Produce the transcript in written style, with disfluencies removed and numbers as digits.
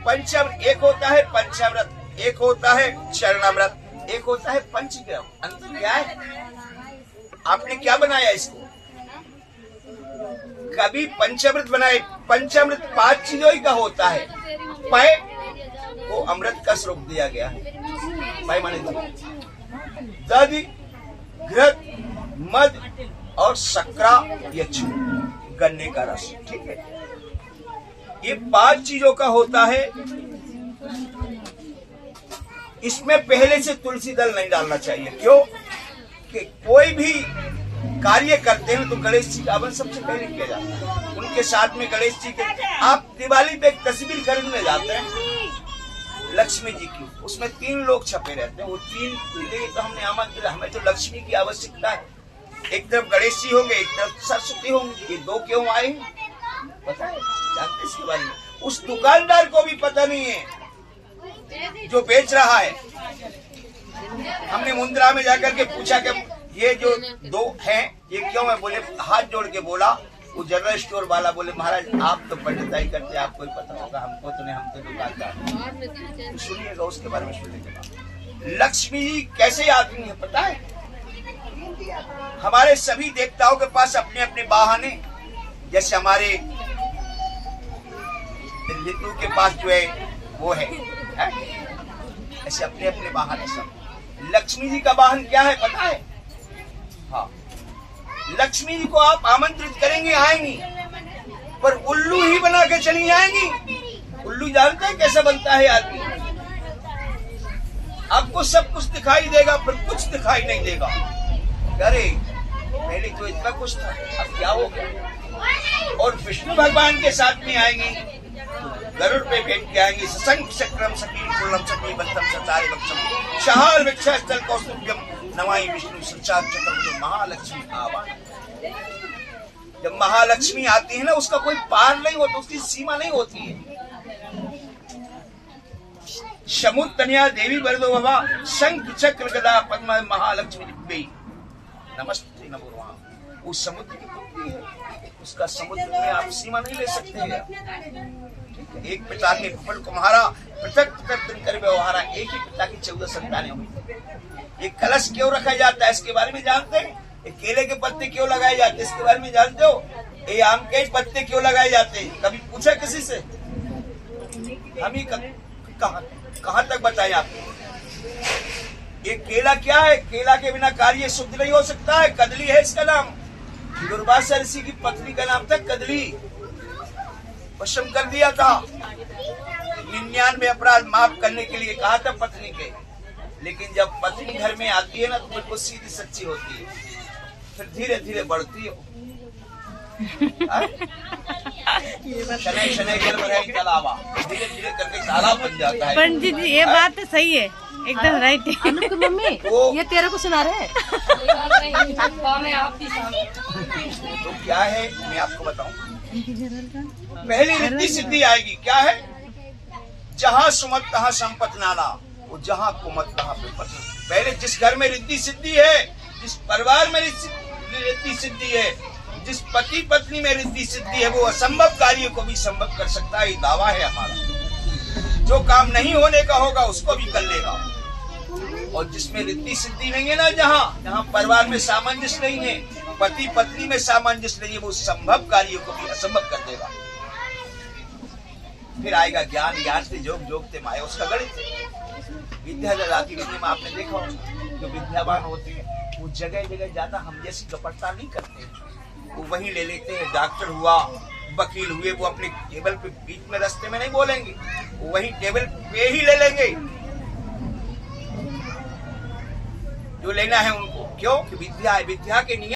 पंचामृत एक होता है, पंचामृत एक होता है, चरणामृत एक होता है, पंचग्राम। अंतर क्या है? आपने क्या बनाया इसको? कभी पंचामृत बनाए। पंचामृत 5 चीजों का होता है। पय को अमृत का स्वरूप दिया गया है। पय माने दधि, घृत, मद और शक्रा यक्षु, गन्ने का रस। ठीक है, ये 5 चीजों का होता है। इसमें पहले से तुलसी दल नहीं डालना चाहिए। क्यों? कि कोई भी कार्य करते हैं तो गणेश जी का हवन सबसे पहले किया जाता है। उनके साथ में गणेश जी के, आप दिवाली पे एक तस्वीर खरीदने जाते हैं लक्ष्मी जी की, उसमें 3 लोग छपे रहते हैं। वो 3 तो हमने आमंत्रित, हमें तो लक्ष्मी की आवश्यकता है। एक तरफ गणेश जी होंगे, एक तरफ सरस्वती होंगे। ये 2 क्यों आए पता है? जानते इसके बारे में? उस दुकानदार को भी पता नहीं है जो बेच रहा है। हमने मुंद्रा में जाकर के पूछा कि ये जो 2 हैं ये क्यों है? बोले, हाथ जोड़ के बोला वो जनरल स्टोर वाला, बोले महाराज आप तो पंडिताई करते, आपको ही पता होगा, हमको तो नहीं, हम तो दुकानदार। सुनिएगा उसके बारे में सुनिएगा। लक्ष्मी जी कैसे आदमी है पता है? हमारे सभी देवताओं के पास अपने अपने वाहन है। जैसे हमारे हिंदू के पास जो है वो है, ऐसे अपने अपने वाहन है सब। लक्ष्मी जी का वाहन क्या है पता है? हाँ, लक्ष्मी जी को आप आमंत्रित करेंगे आएंगी, पर उल्लू ही बना के चली जाएंगी। उल्लू जानते हैं कैसा बनता है आदमी? आपको सब कुछ दिखाई देगा पर कुछ दिखाई नहीं देगा। अरे पहले तो इतना कुछ था, अब क्या हो गया? और विष्णु भगवान के साथ में आएंगी, गरुड़ पे बैठ के आएंगे। सशंक चक्रम सकील कुलम सकी बंतम सचारे बक्षम शहार वृक्षा स्थल कौस्तुभ्यम नमामि विष्णु सचार चक्रम। जो महालक्ष्मी आवा, जब महालक्ष्मी आती है ना, उसका कोई पार नहीं होता, उसकी सीमा नहीं होती है। समुद्रतनया देवी वरदो भवा शंख चक्र गदा पद्म महालक्ष्मी दिव्यै नमस्ते नमो नमः। उस समुद्र की पुत्री है, उसका समुद्र में आप सीमा नहीं ले सकते हैं। एक पिता के फल कुम्हारा पृथक पृथक दिन कर व्यवहारा। एक ही पिता की 14 संतानें हुई। ये कलश क्यों रखा जाता है इसके बारे में जानते हैं? ये केले के पत्ते क्यों लगाए जाते हैं इसके बारे में जानते हो? ये आम के पत्ते क्यों लगाए जाते हैं? कभी पूछा किसी से? हम ही कहाँ तक बताएं आपको? ये केला क्या है? केला के बिना कार्य शुद्ध नहीं हो सकता है। कदली है इसका नाम। दुर्वासा ऋषि की पत्नी का नाम था कदली। वशम कर दिया था। 99 अपराध माफ करने के लिए कहा था पत्नी के। लेकिन जब पत्नी घर में आती है ना तो बिल्कुल सीधी सच्ची होती है, फिर धीरे धीरे बढ़ती है। शनै शनै जल भरे तालाबा, धीरे धीरे करके तालाब बन जाता है। पंडित जी ये बात तो सही है, एकदम राइट है। अनुप मम्मी ये तेरे को सुना रहे हैं। तो क्या है मैं आपको बताऊं। पहली रिद्धि सिद्धि आएगी। क्या है? जहाँ सुमत तहाँ संपत्ति नाना, वो जहाँ कुमत तहाँ विपत। पहले जिस घर में रिद्धि सिद्धि है, जिस परिवार में रिद्धि सिद्धि है, जिस पति पत्नी में रिद्धि सिद्धि है, वो असंभव कार्य को भी संभव कर सकता है। ये दावा है हमारा। जो काम नहीं होने का होगा उसको भी कर लेगा। और जिसमें रिद्धि सिद्धि नहीं है ना, जहाँ परिवार में सामंजस्य नहीं है, पति पत्नी में सामंजस्य नहीं है, वो संभव कार्य को भी असंभव कर देगा। फिर आएगा ज्ञान, ज्ञान से जोग, जोग से माया, उसका गणित है। विद्या जाति विद्या में आपने देखा होगा, जो विद्यावान होते हैं वो जगह जगह ज्यादा हम जैसी कपटता नहीं करते। वो वहीं ले लेते हैं। डॉक्टर हुआ, वकील हुए, वो अपने टेबल पे बीच में रास्ते में नहीं बोलेंगे, वो वहीं टेबल पे ही ले लेंगे जो लेना है उनको। क्यों? कि विद्या है, विद्या के नियम